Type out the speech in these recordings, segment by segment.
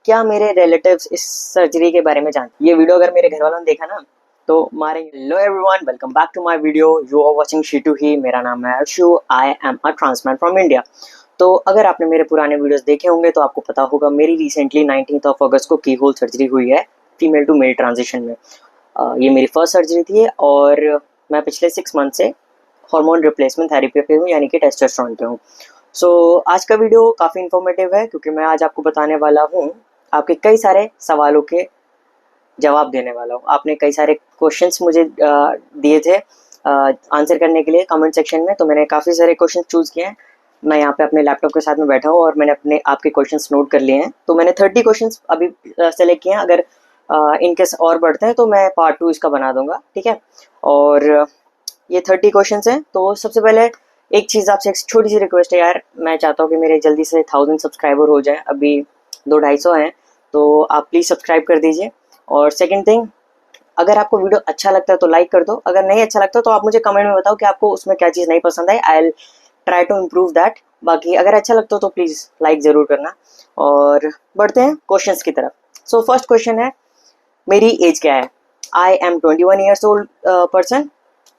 क्या मेरे रिलेटिव्स इस सर्जरी के बारे में जानते? ये वीडियो अगर मेरे घर वालों ने देखा ना तो मारेंगे। Hello everyone, welcome back to my video. You are watching शीटू ही। मेरा नाम है Arshu. I am a transplant from India. तो अगर आपने मेरे पुराने वीडियोस देखे होंगे तो आपको पता होगा मेरी रिसेंटली 19 अगस्त को की होल सर्जरी हुई है फीमेल टू मेल ट्रांजिशन में। ये मेरी फर्स्ट सर्जरी थी और मैं पिछले 6 मंथ से हार्मोन रिप्लेसमेंट थेरेपी पे हूँ, यानी कि टेस्टोस्टेरोन पे हूँ। सो आज का वीडियो काफ़ी इन्फॉर्मेटिव है क्योंकि मैं आज आपको बताने वाला हूँ, आपके कई सारे सवालों के जवाब देने वाला हूँ। आपने कई सारे क्वेश्चंस मुझे दिए थे आंसर करने के लिए कमेंट सेक्शन में, तो मैंने काफ़ी सारे क्वेश्चन चूज़ किए हैं। मैं यहाँ पे अपने लैपटॉप के साथ में बैठा हूँ और मैंने अपने आपके क्वेश्चंस नोट कर लिए हैं। तो मैंने 30 क्वेश्चंस अभी सेलेक्ट किए हैं। अगर इनकेस और बढ़ते हैं तो मैं पार्ट 2 इसका बना दूंगा, ठीक है। और ये 30 क्वेश्चंस हैं। तो सबसे पहले एक चीज़ आपसे एक छोटी सी रिक्वेस्ट है यार, मैं चाहता हूँ कि मेरे जल्दी से 1000 सब्सक्राइबर हो जाए। अभी 200-250 हैं, तो आप प्लीज़ सब्सक्राइब कर दीजिए। और सेकंड थिंग, अगर आपको वीडियो अच्छा लगता है तो लाइक कर दो। अगर नहीं अच्छा लगता तो आप मुझे कमेंट में बताओ कि आपको उसमें क्या चीज़ नहीं पसंद आई। I will try to improve that. बाकी अगर अच्छा लगता हो तो प्लीज़ लाइक ज़रूर करना। और बढ़ते हैं क्वेश्चंस की तरफ। सो फर्स्ट क्वेश्चन है, मेरी एज क्या है? I am 21 years old person,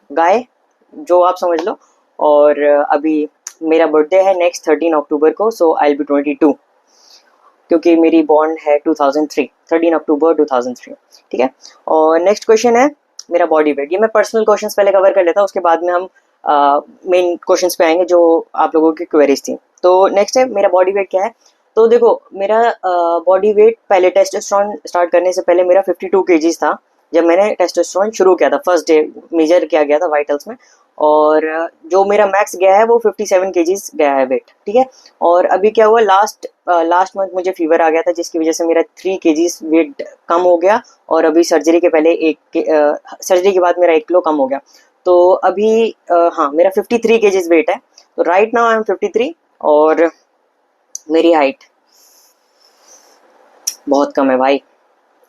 guy, जो आप समझ लो। और अभी मेरा बर्थडे है नेक्स्ट 13 अक्टूबर को, सो आई विल बी 22 क्योंकि मेरी बॉर्न है 2003, 13 अक्टूबर 2003, ठीक है। और नेक्स्ट क्वेश्चन है मेरा बॉडी वेट। ये मैं पर्सनल क्वेश्चंस पहले कवर कर लेता हूँ, उसके बाद में हम मेन क्वेश्चंस पे आएंगे जो आप लोगों की क्वेरीज थी। तो नेक्स्ट है मेरा बॉडी वेट क्या है। तो देखो, मेरा बॉडी वेट पहले टेस्टोस्टेरोन स्टार्ट करने से पहले मेरा 52 केजीज था। जब मैंने टेस्टोस्टेरोन शुरू किया था, फर्स्ट डे मेजर किया गया था वाइटल्स में। और जो मेरा मैक्स गया है वो 57 केजीज गया है वेट, ठीक है। और अभी क्या हुआ, लास्ट मंथ मुझे फीवर आ गया था जिसकी वजह से मेरा 3 केजीज वेट कम हो गया। और अभी सर्जरी के पहले सर्जरी के बाद मेरा 1 किलो कम हो गया। तो अभी हाँ, मेरा 53 केजीज वेट है। तो राइट नाउ आई एम 53। और मेरी हाइट बहुत कम है भाई,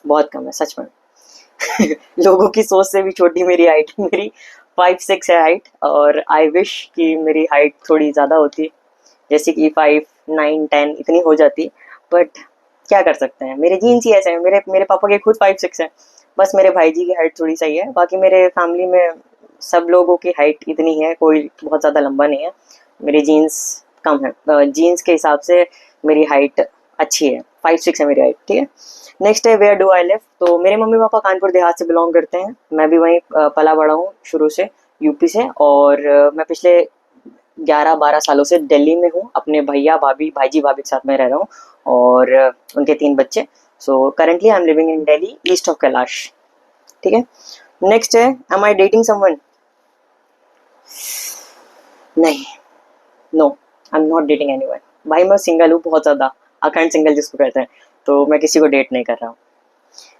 बहुत कम है सच में। लोगों की सोच से भी छोटी मेरी हाइट। मेरी 5'6" है हाइट, और आई विश कि मेरी हाइट थोड़ी ज़्यादा होती, जैसे कि 5'9", 10" इतनी हो जाती। बट क्या कर सकते हैं, मेरे जीन्स ही ऐसे हैं। मेरे मेरे पापा के खुद 5'6" है। बस मेरे भाई जी की हाइट थोड़ी सही है, बाकी मेरे फैमिली में सब लोगों की हाइट इतनी है, कोई बहुत ज़्यादा लंबा नहीं है। मेरी जीन्स कम है, जीन्स के हिसाब से मेरी हाइट अच्छी है, 5'6" है मेरी हाइट, ठीक है। नेक्स्ट है वेयर डू आई लिव। तो मेरे मम्मी पापा कानपुर देहात से बिलोंग करते हैं। मैं भी वहीं पला बड़ा हूँ शुरू से, यूपी से। और मैं पिछले 11-12 सालों से दिल्ली में हूँ, अपने भैया भाभी भाईजी भाभी के साथ में रह रहा हूँ। और उनके 3 बच्चे। So currently I am living in Delhi, East of Kailash, ठीक है। नेक्स्ट है, एम आई डेटिंग समवन? नहीं, no, I am not dating anyone. भाई मैं सिंगल हूँ, बहुत ज़्यादा अखंड सिंगल जिसको कहते हैं। तो मैं किसी को डेट नहीं कर रहा हूँ।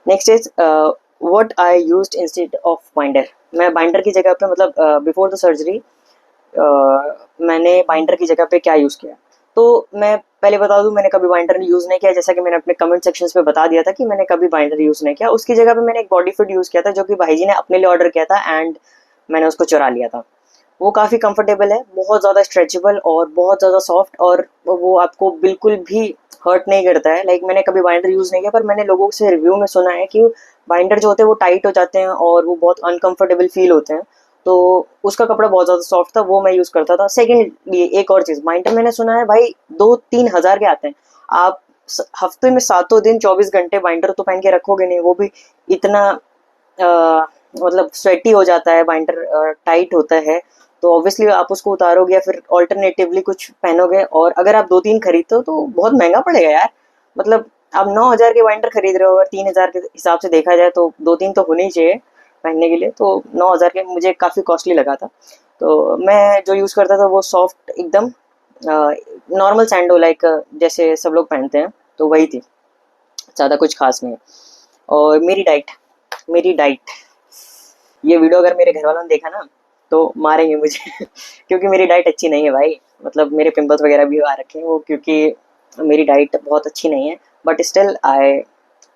Next is what I used instead of binder. मैं बाइंडर की जगह पे, मतलब बिफोर द सर्जरी मैंने बाइंडर की जगह पे क्या यूज़ किया। तो मैं पहले बता दूं, मैंने कभी बाइंडर यूज़ नहीं किया। जैसा कि मैंने अपने कमेंट सेक्शंस पे बता दिया था कि मैंने कभी बाइंडर यूज़ नहीं किया। उसकी जगह पे मैंने एक बॉडी फिट यूज़ किया था जो कि भाई जी ने अपने लिए ऑर्डर किया था, एंड मैंने उसको चुरा लिया था। वो काफ़ी कंफर्टेबल है, बहुत ज़्यादा स्ट्रेचेबल और बहुत ज़्यादा सॉफ्ट, और वो आपको बिल्कुल भी हर्ट नहीं करता है। लाइक मैंने कभी बाइंडर यूज़ नहीं किया, पर मैंने लोगों से रिव्यू में सुना है कि बाइंडर जो होते हैं वो टाइट हो जाते हैं और वो बहुत अनकंफर्टेबल फील होते हैं। तो उसका कपड़ा बहुत ज़्यादा सॉफ्ट था, वो मैं यूज़ करता था। सेकेंडली एक और चीज़, बाइंडर मैंने सुना है भाई 2-3 हज़ार के आते हैं। आप हफ्ते में 7 दिन 24 घंटे बाइंडर तो पहन के रखोगे नहीं, वो भी इतना मतलब स्वेटी हो जाता है, बाइंडर टाइट होता है। तो ऑब्वियसली आप उसको उतारोगे या फिर ऑल्टरनेटिवली कुछ पहनोगे। और अगर आप 2-3 खरीदते हो तो बहुत महंगा पड़ेगा यार। मतलब आप 9,000 के बाइंडर खरीद रहे हो, अगर 3,000 के हिसाब से देखा जाए तो 2-3 तो होने ही चाहिए पहनने के लिए। तो 9,000 के मुझे काफ़ी कॉस्टली लगा था। तो मैं जो यूज़ करता था वो सॉफ्ट एकदम नॉर्मल सैंडो, लाइक जैसे सब लोग पहनते हैं, तो वही थी, ज़्यादा कुछ खास नहीं है। और मेरी डाइट, ये वीडियो अगर मेरे घर वालों ने देखा ना तो मारेंगे मुझे क्योंकि मेरी डाइट अच्छी नहीं है भाई। मतलब मेरे पिंपल्स वगैरह भी आ रखे हैं वो, क्योंकि मेरी डाइट बहुत अच्छी नहीं है। But still I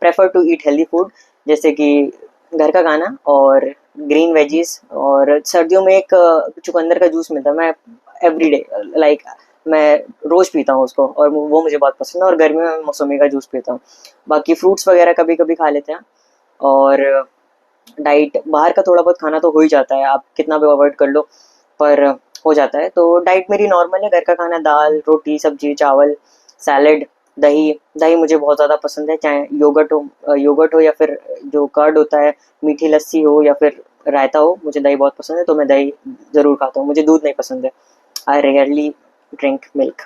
prefer to eat healthy food, जैसे कि घर का खाना और ग्रीन वेजीज। और सर्दियों में एक चुकंदर का जूस मिलता है, मैं एवरी डे, लाइक मैं रोज़ पीता हूँ उसको, और वो मुझे बहुत पसंद है। और गर्मियों में मौसमी का जूस पीता हूँ। बाकी फ्रूट्स वगैरह कभी कभी खा लेते हैं। और डाइट, बाहर का थोड़ा बहुत खाना तो हो ही जाता है, आप कितना भी अवॉइड कर लो पर हो जाता है। तो डाइट मेरी नॉर्मल है, घर का खाना, दाल रोटी सब्जी चावल सैलेड, दही। दही मुझे बहुत ज़्यादा पसंद है, चाहे योगर्ट हो या फिर जो कर्ड होता है, मीठी लस्सी हो या फिर रायता हो, मुझे दही बहुत पसंद है, तो मैं दही ज़रूर खाता हूँ। मुझे दूध नहीं पसंद है, आई रेयरली ड्रिंक मिल्क।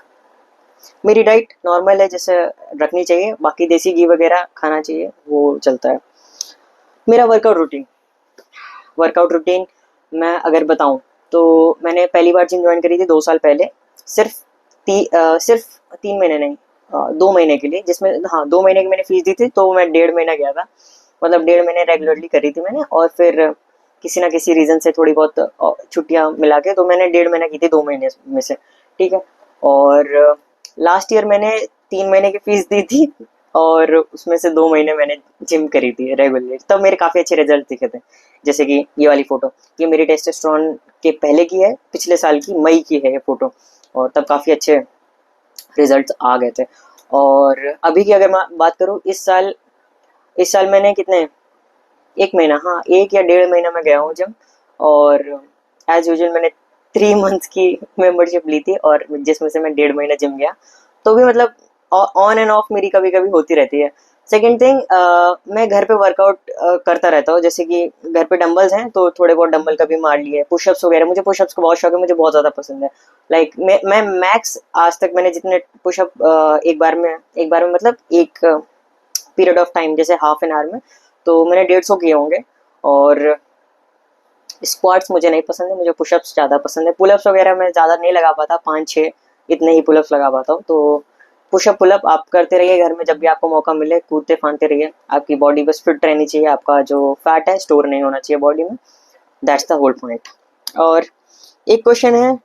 मेरी डाइट नॉर्मल है, जैसे रखनी चाहिए। बाकी देसी घी वगैरह खाना चाहिए, वो चलता है। मेरा वर्कआउट रूटीन मैं अगर बताऊं तो मैंने पहली बार जिम ज्वाइन करी थी 2 साल पहले। सिर्फ सिर्फ 3 महीने नहीं, 2 महीने के लिए, जिसमें हाँ 2 महीने की मैंने फीस दी थी, तो मैं 1.5 महीना गया था। मतलब 1.5 महीने रेगुलरली करी थी मैंने, और फिर किसी ना किसी रीज़न से थोड़ी बहुत छुट्टियां मिला के, तो मैंने 1.5 महीना की थी 2 महीने में से। ठीक है। और लास्ट ईयर मैंने 3 महीने की फीस दी थी, और उसमें से 2 महीने मैंने जिम करी थी रेगुलरली, तब मेरे काफ़ी अच्छे रिजल्ट दिखे थे। जैसे कि ये वाली फ़ोटो, ये मेरी टेस्टोस्टेरोन के पहले की है, पिछले साल की मई की है ये फ़ोटो, और तब काफ़ी अच्छे रिजल्ट्स आ गए थे। और अभी की अगर मैं बात करूँ, इस साल मैंने कितने, 1 महीना, हाँ 1 या 1.5 महीना मैं गया हूँ जिम। और एज यूजल मैंने 3 मंथ्स की मेंबरशिप ली थी, और जिसमें से मैं 1.5 महीना जिम गया। तो भी मतलब ऑन एंड ऑफ मेरी कभी कभी होती रहती है। सेकेंड थिंग, मैं घर पे वर्कआउट करता रहता हूँ। जैसे कि घर पे डंबल्स हैं, तो थोड़े बहुत डंबल कभी मार लिए, पुशअप्स वगैरह, मुझे पुशअप्स का बहुत शौक है, मुझे बहुत ज़्यादा पसंद है। लाइक मैं मैक्स आज तक मैंने जितने पुशअप एक बार में मतलब एक पीरियड ऑफ टाइम, जैसे हाफ एन आवर में, तो मैंने 150 किए होंगे। और स्क्वाट्स मुझे नहीं पसंद है, मुझे पुशअप्स ज़्यादा पसंद है। पुलअप्स वगैरह मैं ज़्यादा नहीं लगा पाता, 5-6 इतने ही पुलअप्स लगा पाता हूँ। तो पुशअप पुलअप आप करते रहिए घर में, जब भी आपको मौका मिले कूदते फांदते रहिए। आपकी बॉडी बस फिट रहनी चाहिए, आपका जो फैट है स्टोर नहीं होना चाहिए बॉडी में। That's the whole point. और एक क्वेश्चन है,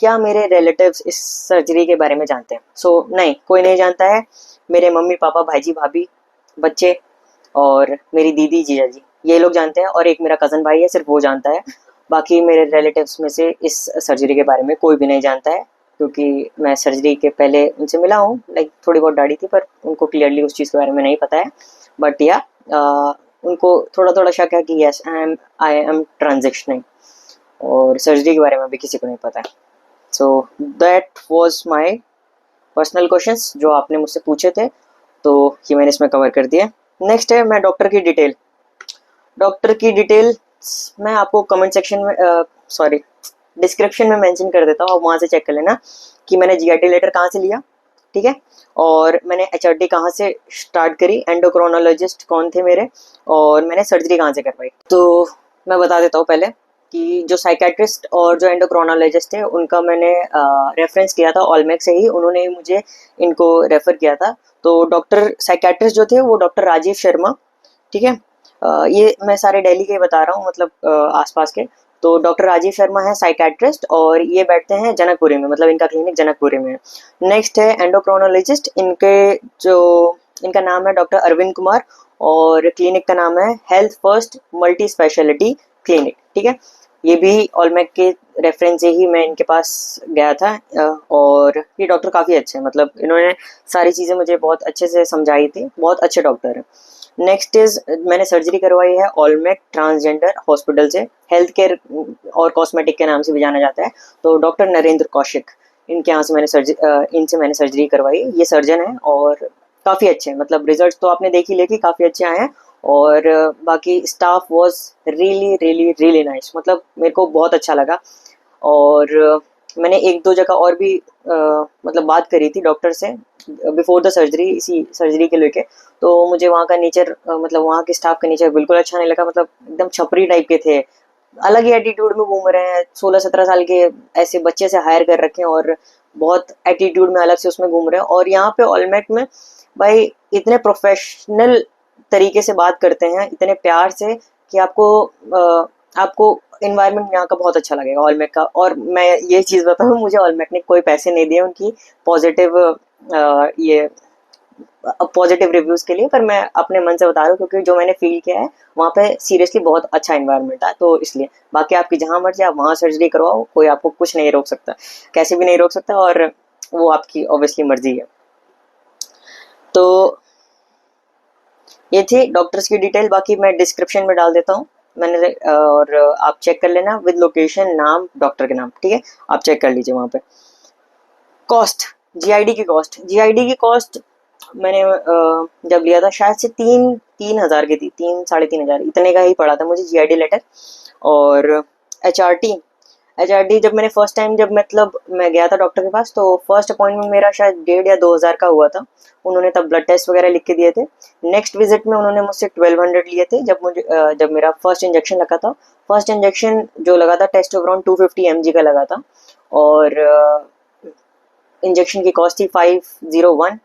क्या मेरे रिलेटिव्स इस सर्जरी के बारे में जानते हैं? नहीं, कोई नहीं जानता है। मेरे मम्मी पापा भाईजी भाभी बच्चे और मेरी दीदी जीजा जी, ये लोग जानते हैं, और एक मेरा कज़न भाई है, सिर्फ वो जानता है। बाकी मेरे रिलेटिव्स में से इस सर्जरी के बारे में कोई भी नहीं जानता है, क्योंकि मैं सर्जरी के पहले उनसे मिला हूँ। लाइक थोड़ी बहुत दाढ़ी थी, पर उनको क्लियरली उस चीज़ के बारे में नहीं पता है। बट या उनको थोड़ा थोड़ा शक है कि यस आई एम ट्रांजेक्शनिंग, और सर्जरी के बारे में भी किसी को नहीं पता है। So that was my personal questions जो आपने मुझसे पूछे थे, तो ये मैंने इसमें कवर कर दिया। नेक्स्ट है, मैं डॉक्टर की डिटेल मैं आपको कमेंट सेक्शन में, सॉरी, डिस्क्रिप्शन में मेंशन कर देता हूँ, आप वहाँ से चेक कर लेना कि मैंने जीआईटी लेटर कहाँ से लिया। ठीक है। और मैंने एचआरटी कहाँ से स्टार्ट करी, एंडोक्रोनोलॉजिस्ट कौन थे मेरे, और मैंने सर्जरी कहाँ से करवाई। तो मैं बता देता हूँ पहले कि जो साइकेट्रिस्ट और जो एंडोक्रोनोलॉजिस्ट थे, उनका मैंने रेफरेंस किया था ऑलमेक से ही, उन्होंने ही मुझे इनको रेफ़र किया था। तो डॉक्टर साइकेट्रिस्ट जो थे वो डॉक्टर राजीव शर्मा। ठीक है। ये मैं सारे दिल्ली के बता रहा हूँ, मतलब आसपास के। तो डॉक्टर राजीव शर्मा है साइकेट्रिस्ट, और ये बैठते हैं जनकपुरी में, मतलब इनका क्लिनिक जनकपुरी में है। नेक्स्ट है एंडोक्रोनोलॉजिस्ट, इनका नाम है डॉक्टर अरविंद कुमार, और क्लिनिक का नाम है health first multi speciality clinic. ठीक है। ये भी ऑलमेक के रेफरेंस से ही मैं इनके पास गया था। और ये डॉक्टर काफ़ी अच्छे हैं, मतलब इन्होंने सारी चीज़ें मुझे बहुत अच्छे से समझाई थी, बहुत अच्छे डॉक्टर हैं। नेक्स्ट इज, मैंने सर्जरी करवाई है ऑलमेक ट्रांसजेंडर हॉस्पिटल से, हेल्थ केयर और कॉस्मेटिक के नाम से भी जाना जाता है। तो डॉक्टर नरेंद्र कौशिक, इनसे मैंने सर्जरी करवाई। ये सर्जन है और काफ़ी अच्छे हैं, मतलब रिजल्ट तो आपने देख ही ले कि काफ़ी अच्छे आए हैं। और बाकी staff was really really really nice, मतलब मेरे को बहुत अच्छा लगा। और मैंने एक दो जगह और भी मतलब बात करी थी डॉक्टर से बिफोर द सर्जरी, इसी सर्जरी के लेके। तो मुझे वहाँ का नेचर, मतलब वहाँ के स्टाफ का नेचर बिल्कुल अच्छा नहीं लगा। मतलब एकदम छपरी टाइप के थे, अलग ही एटीट्यूड में घूम रहे हैं, 16-17 साल के ऐसे बच्चे से हायर कर रखे हैं, और बहुत एटीट्यूड में अलग से उसमें घूम रहे हैं। और यहाँ पे ऑलमेक में भाई इतने प्रोफेशनल तरीके से बात करते हैं, इतने प्यार से, कि आपको इन्वायरमेंट यहाँ का बहुत अच्छा लगेगा ऑलमेक का। और मैं ये चीज़ बताऊँ, मुझे ऑलमेक ने कोई पैसे नहीं दिए उनकी पॉजिटिव ये पॉजिटिव रिव्यूज़ के लिए, पर मैं अपने मन से बता रहा हूँ, क्योंकि जो मैंने फील किया है वहाँ पे सीरियसली बहुत अच्छा इन्वायरमेंट है, तो इसलिए। बाकी आपकी जहाँ मर्जी आप वहाँ सर्जरी करवाओ, कोई आपको कुछ नहीं रोक सकता, कैसे भी नहीं रोक सकता। और वो आपकी ऑब्वियसली मर्जी है। तो ये थी डॉक्टर्स की डिटेल, बाकी मैं डिस्क्रिप्शन में डाल देता हूँ मैंने, और आप चेक कर लेना विद लोकेशन, नाम, डॉक्टर के नाम, ठीक है, आप चेक कर लीजिए वहाँ पे। कॉस्ट, जीआईडी की कॉस्ट मैंने जब लिया था शायद से 3,000 की थी, 3-3,500 इतने का ही पड़ा था मुझे जीआईडी लेटर। और एचआरटी जब मैंने फर्स्ट टाइम, जब मतलब मैं गया था डॉक्टर के पास, तो फर्स्ट अपॉइंटमेंट मेरा शायद 1,500 या 2,000 का हुआ था। उन्होंने तब ब्लड टेस्ट वगैरह लिख के दिए थे। नेक्स्ट विजिट में उन्होंने मुझसे 1,200 लिए थे, जब मेरा फर्स्ट इंजेक्शन लगा था। फर्स्ट इंजेक्शन जो लगा था टेस्टोस्टेरोन 250 mg का लगा था, और इंजेक्शन की कॉस्ट थी 501,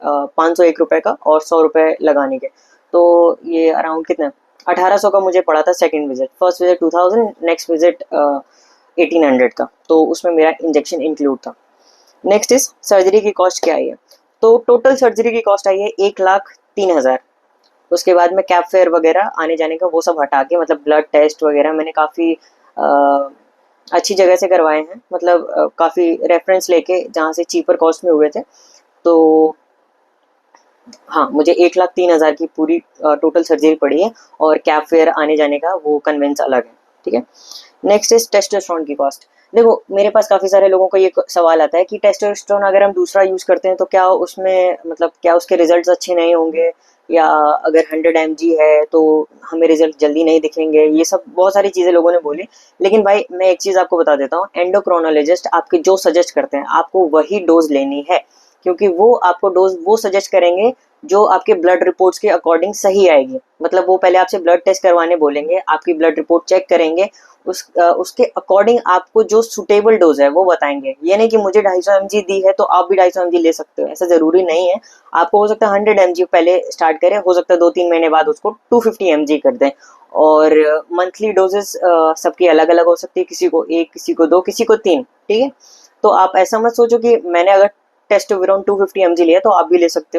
501 रुपये का, और 100 रुपये लगाने के। तो ये अराउंड कितना, 1,800 का मुझे पड़ा था second visit. First visit 2,000, next visit 1,800 का, तो उसमें मेरा इंजेक्शन इंक्लूड था। नेक्स्ट इज सर्जरी की कॉस्ट क्या आई है। तो टोटल सर्जरी की कॉस्ट आई है 1,03,000। उसके बाद में कैब फेयर वगैरह आने जाने का वो सब हटा के, मतलब ब्लड टेस्ट वगैरह मैंने काफ़ी अच्छी जगह से करवाए हैं, मतलब काफ़ी रेफरेंस लेके जहाँ से चीपर कॉस्ट में हुए थे। तो हाँ, मुझे 1,03,000 की पूरी टोटल सर्जरी पड़ी है, और कैब फेयर आने जाने का वो कन्वेंस अलग है, ठीक है। नेक्स्ट इज टेस्टोस्टेरोन की कॉस्ट। देखो, मेरे पास काफ़ी सारे लोगों का ये सवाल आता है कि टेस्टोस्टेरोन अगर हम दूसरा यूज़ करते हैं तो क्या उसमें, मतलब क्या उसके रिजल्ट्स अच्छे नहीं होंगे, या अगर 100 mg है तो हमें रिजल्ट जल्दी नहीं दिखेंगे, ये सब बहुत सारी चीज़ें लोगों ने बोली। लेकिन भाई मैं एक चीज़ आपको बता देता हूँ, एंडोक्रोनोलॉजिस्ट आपके जो सजेस्ट करते हैं आपको वही डोज लेनी है, क्योंकि वो आपको डोज वो सजेस्ट करेंगे जो आपके ब्लड रिपोर्ट्स के अकॉर्डिंग सही आएगी। मतलब वो पहले आपसे ब्लड टेस्ट करवाने बोलेंगे, आपकी ब्लड रिपोर्ट चेक करेंगे, उसके अकॉर्डिंग आपको जो सुटेबल डोज है वो बताएंगे। ये नहीं कि मुझे 250 mg दी है तो आप भी 250 mg ले सकते हो, ऐसा जरूरी नहीं है। आपको हो सकता है 100 mg पहले स्टार्ट करें, हो सकता है 2-3 महीने बाद उसको 250 mg कर दें। और मंथली डोजेस सबकी अलग अलग हो सकती है, किसी को 1, किसी को 2, किसी को 3, ठीक है। तो आप ऐसा मत सोचो कि मैंने अगर टेस्टोस्टेरोन 250 mg लिया तो आप भी ले सकते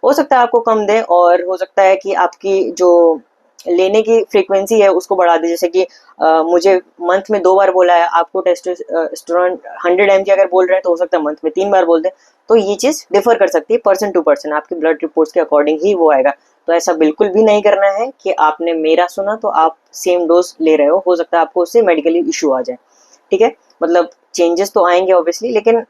हो सकता है आपको कम दे, और हो सकता है कि आपकी जो लेने की फ्रीक्वेंसी है उसको बढ़ा दे। जैसे कि मुझे मंथ में 2 बार बोला है, आपको टेस्टोस्टेरोन 100 mg अगर बोल रहे हैं तो हो सकता है मंथ में 3 बार बोल दे। तो ये चीज़ डिफर कर सकती है पर्सन टू पर्सन, आपकी ब्लड रिपोर्ट्स के अकॉर्डिंग ही वो आएगा। तो ऐसा बिल्कुल भी नहीं करना है कि आपने मेरा सुना तो आप सेम डोज ले रहे हो सकता है आपको उससे मेडिकली इशू आ जाए, ठीक है। मतलब चेंजेस तो आएंगे ऑब्वियसली, लेकिन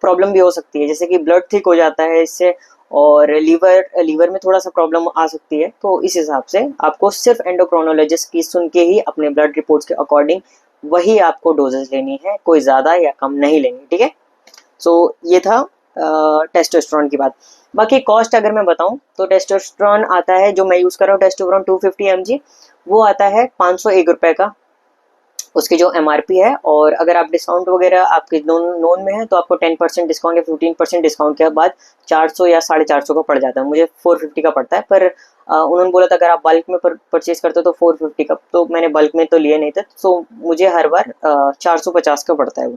प्रॉब्लम भी हो सकती है, जैसे कि ब्लड थिक हो जाता है इससे, और लीवर में थोड़ा सा प्रॉब्लम आ सकती है। तो इस हिसाब से आपको सिर्फ एंडोक्रोनोलॉजिस्ट की सुन के ही अपने ब्लड रिपोर्ट्स के अकॉर्डिंग वही आपको डोजेस लेनी है, कोई ज़्यादा या कम नहीं लेनी, ठीक है। सो ये था टेस्टोस्टेरोन की बात। बाकी कॉस्ट अगर मैं बताऊं तो टेस्टोस्टेरोन आता है, जो मैं यूज़ कर रहा हूँ टेस्टोस्टेरोन 250 mg, वो आता है 501 रुपये का, उसकी जो एमआरपी है। और अगर आप डिस्काउंट वगैरह आपके नोन में है तो आपको 10% डिस्काउंट या 15% डिस्काउंट के बाद 400 या 450 का पड़ जाता है। मुझे 450 का पड़ता है, पर उन्होंने बोला था अगर आप बल्क में परचेज करते हो तो 450 का, तो मैंने बल्क में तो लिए नहीं थे, तो मुझे हर बार 450 का पड़ता है वो।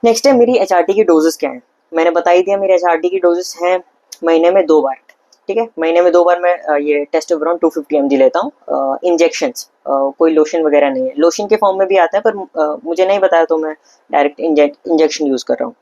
नेक्स्ट है मेरी एचआरटी की डोजेस क्या है। मैंने बता ही दिया, मेरी एचआरटी की डोजेस हैं महीने में 2 बार, ठीक है। महीने में 2 बार मैं ये टेस्टोस्टेरोन 250 mg लेता हूँ। इंजेक्शंस, कोई लोशन वगैरह नहीं है, लोशन के फॉर्म में भी आता है पर मुझे नहीं बताया तो मैं डायरेक्ट इंजेक्शन यूज़ कर रहा हूँ।